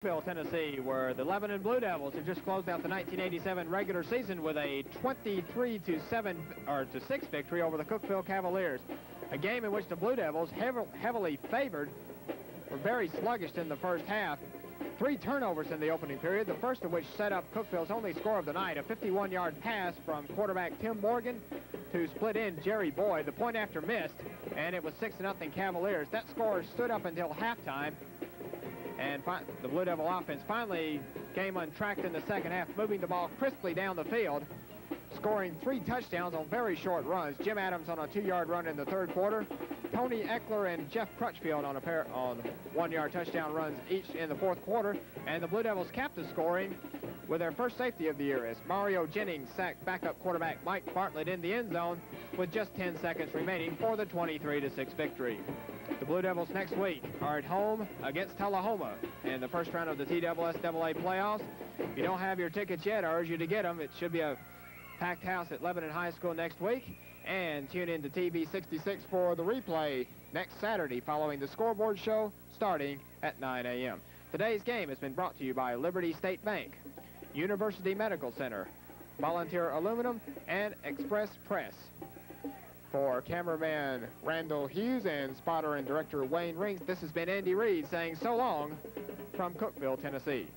Cookeville, Tennessee, where the Lebanon Blue Devils have just closed out the 1987 regular season with a 23-6 victory over the Cookeville Cavaliers. A game in which the Blue Devils, heavily favored, were very sluggish in the first half. 3 turnovers in the opening period, the first of which set up Cookeville's only score of the night, a 51-yard pass from quarterback Tim Morgan to split end Jerry Boyd. The point after missed, and it was 6-0 Cavaliers. That score stood up until halftime, and the Blue Devil offense finally came untracked in the second half, moving the ball crisply down the field, scoring 3 touchdowns on very short runs. Jim Adams on a 2-yard run in the third quarter. Tony Eckler and Jeff Crutchfield on 1-yard touchdown runs each in the fourth quarter. And the Blue Devils capped the scoring with their first safety of the year as Mario Jennings sacked backup quarterback Mike Bartlett in the end zone with just 10 seconds remaining for the 23-6 victory. The Blue Devils next week are at home against Tullahoma in the first round of the TSSAA playoffs. If you don't have your tickets yet, I urge you to get them. It should be a packed house at Lebanon High School next week. And tune in to TV 66 for the replay next Saturday following the scoreboard show starting at 9 a.m. Today's game has been brought to you by Liberty State Bank, University Medical Center, Volunteer Aluminum, and Express Press. For cameraman Randall Hughes and spotter and director Wayne Rings, this has been Andy Reed saying so long from Cookeville, Tennessee.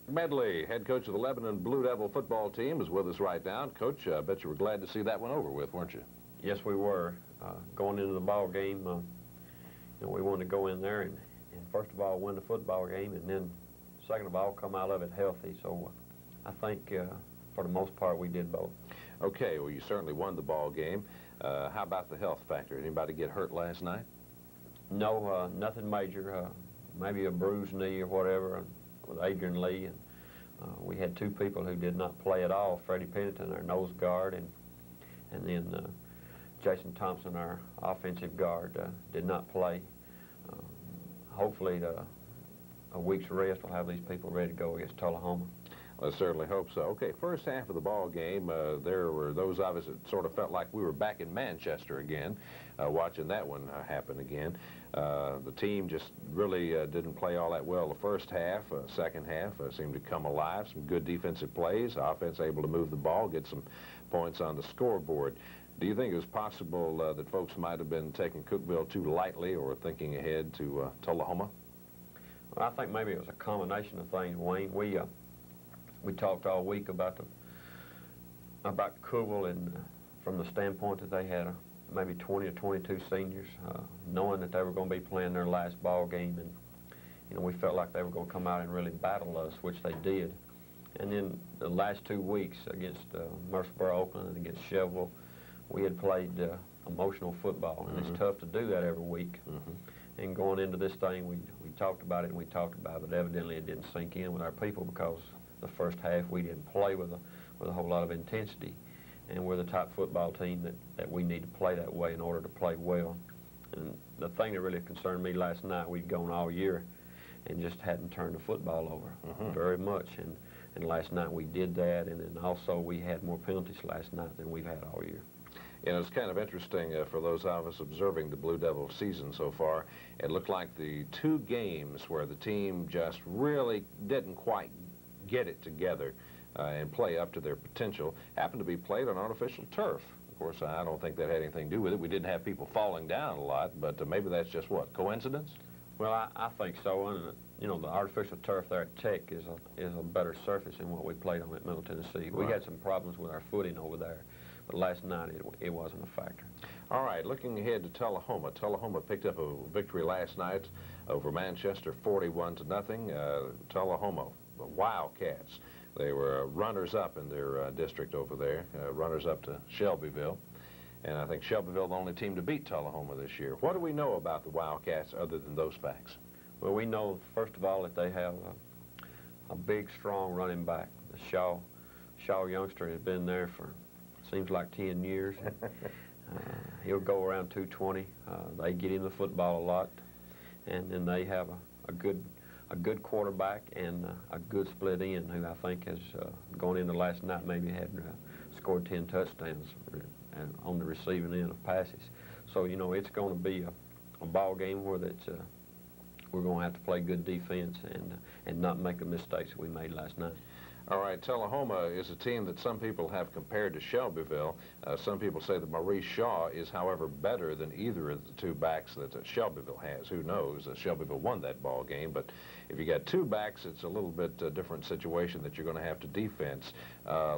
Medley, head coach of the Lebanon Blue Devil football team, is with us right now. Coach, I bet you were glad to see that one over with, weren't you? Yes, we were. Going into the ball game, we wanted to go in there and first of all win the football game, and then second of all come out of it healthy. So I think for the most part we did both. Okay, well you certainly won the ball game. How about the health factor? Anybody get hurt last night? No, nothing major. Maybe a bruised knee or whatever with Adrian Lee. And we had 2 people who did not play at all. Freddie Pennington, our nose guard, and then Jason Thompson, our offensive guard, did not play. Hopefully a week's rest will have these people ready to go against Tullahoma. I certainly hope so. Okay, first half of the ball game, there were those of us that sort of felt like we were back in Manchester again, watching that one happen again. The team just really didn't play all that well the first half. Second half seemed to come alive. Some good defensive plays, offense able to move the ball, get some points on the scoreboard. Do you think it was possible that folks might have been taking Cookeville too lightly or thinking ahead to Tullahoma? Well, I think maybe it was a combination of things, Wayne. We talked all week about Cookeville, and from the standpoint that they had maybe 20 or 22 seniors, knowing that they were going to be playing their last ball game, and we felt like they were going to come out and really battle us, which they did. And then the last 2 weeks against Murfreesboro, Oakland, and against Shelbyville, we had played emotional football, and it's tough to do that every week. And going into this thing, we talked about it and we talked about it, but evidently it didn't sink in with our people because the first half we didn't play with a whole lot of intensity, and we're the type football team that we need to play that way in order to play well. And the thing that really concerned me last night, we'd gone all year and just hadn't turned the football over very much, and last night we did that, and then also we had more penalties last night than we've had all year. You know, it's kind of interesting for those of us observing the Blue Devil season so far. It looked like the 2 games where the team just really didn't quite get it together and play up to their potential happened to be played on artificial turf. Of course, I don't think that had anything to do with it. We didn't have people falling down a lot, but maybe that's just what, coincidence? Well, I think so, and the artificial turf there at Tech is a better surface than what we played on at Middle Tennessee. We had some problems with our footing over there, but last night it wasn't a factor. All right, looking ahead to Tullahoma. Tullahoma picked up a victory last night over Manchester, 41-0. Tullahoma, the Wildcats. They were runners-up in their district over there, runners-up to Shelbyville. And I think Shelbyville the only team to beat Tullahoma this year. What do we know about the Wildcats other than those facts? Well, we know, first of all, that they have a big, strong running back. The Shaw youngster has been there for seems like 10 years. He'll go around 220. They get him the football a lot, and then they have a good quarterback and a good split end who I think has going into last night maybe had scored 10 touchdowns on the receiving end of passes. So you know it's going to be a ball game where we're going to have to play good defense and not make the mistakes we made last night. All right, Tullahoma is a team that some people have compared to Shelbyville. Some people say that Maurice Shaw is, however, better than either of the two backs that Shelbyville has. Who knows? Shelbyville won that ball game, but if you got two backs, it's a little bit different situation that you're going to have to defense.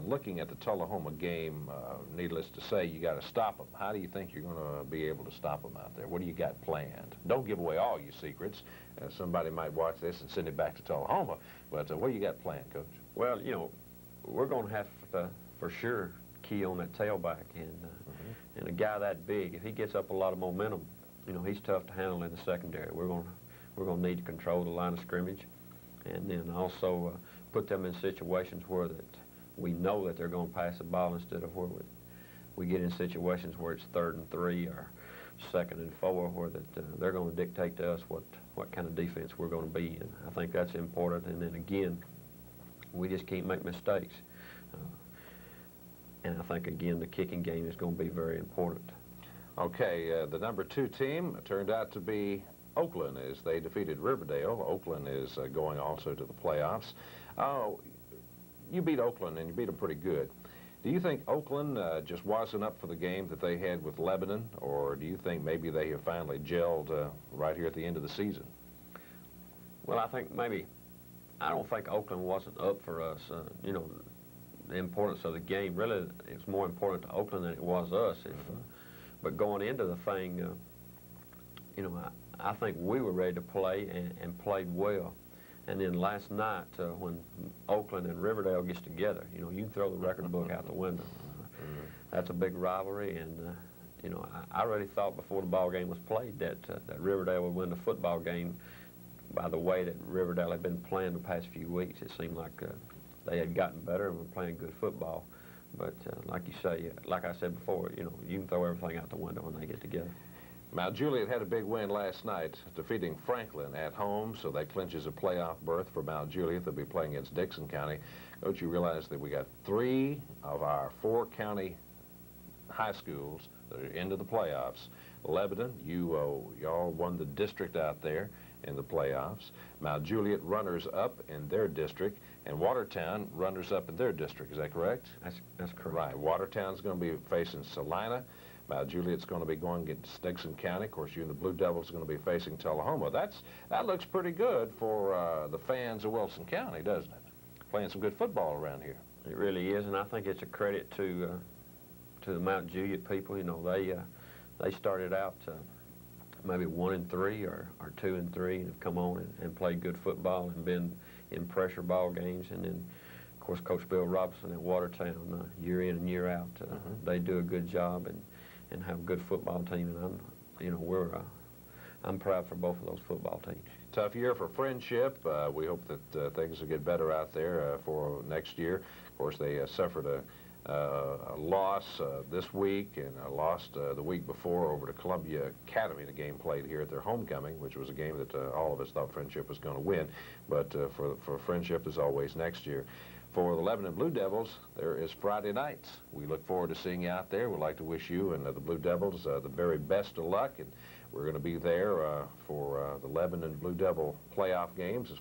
Looking at the Tullahoma game, needless to say, you got to stop them. How do you think you're going to be able to stop them out there? What do you got planned? Don't give away all your secrets. Somebody might watch this and send it back to Tullahoma, but what do you got planned, Coach? Well, you know, we're going to have to, for sure, key on that tailback. And a guy that big, if he gets up a lot of momentum, you know, he's tough to handle in the secondary. We're going to need to control the line of scrimmage, and then also put them in situations where that we know that they're going to pass the ball instead of where we get in situations where it's 3rd and 3 or 2nd and 4, where that they're going to dictate to us what kind of defense we're going to be in. I think that's important. And then again, we just can't make mistakes. And I think, again, the kicking game is going to be very important. Okay, the number 2 team turned out to be Oakland as they defeated Riverdale. Oakland is going also to the playoffs. You beat Oakland, and you beat them pretty good. Do you think Oakland just wasn't up for the game that they had with Lebanon, or do you think maybe they have finally gelled right here at the end of the season? Well, I think maybe. I don't think Oakland wasn't up for us. You know, the importance of the game, really, it's more important to Oakland than it was us. But going into the thing, you know, I think we were ready to play and played well. And then last night, when Oakland and Riverdale gets together, you know, you can throw the record book out the window. That's a big rivalry, and you know, I really thought before the ball game was played that Riverdale would win the football game. By the way that Riverdale had been playing the past few weeks, it seemed like they had gotten better and were playing good football. But like you say, like I said before, you know, you can throw everything out the window when they get together. Mount Juliet had a big win last night, defeating Franklin at home, so that clinches a playoff berth for Mount Juliet. They'll be playing against Dixon County. Don't you realize that we got 3 of our 4 county high schools that are into the playoffs? Lebanon, y'all won the district out there in the playoffs. Mount Juliet runners-up in their district, and Watertown runners-up in their district. Is that correct? That's correct. Right. Watertown's going to be facing Salina. Mount Juliet's going to be going against Dixon County. Of course, you and the Blue Devils are going to be facing Tullahoma. That looks pretty good for the fans of Wilson County, doesn't it? Playing some good football around here. It really is, and I think it's a credit to the Mount Juliet people. You know, they started out maybe 1-3 or 2-3, and have come on and played good football and been in pressure ball games. And then, of course, Coach Bill Robinson at Watertown, year in and year out, they do a good job and have a good football team. And I'm proud for both of those football teams. Tough year for Friendship. We hope that things will get better out there for next year. Of course, they suffered a loss this week, and lost the week before over to Columbia Academy. The game played here at their homecoming, which was a game that all of us thought Friendship was going to win. But for Friendship, there's always next year. For the Lebanon Blue Devils, there is Friday nights. We look forward to seeing you out there. We'd like to wish you and the Blue Devils the very best of luck, and we're going to be there for the Lebanon Blue Devil playoff games.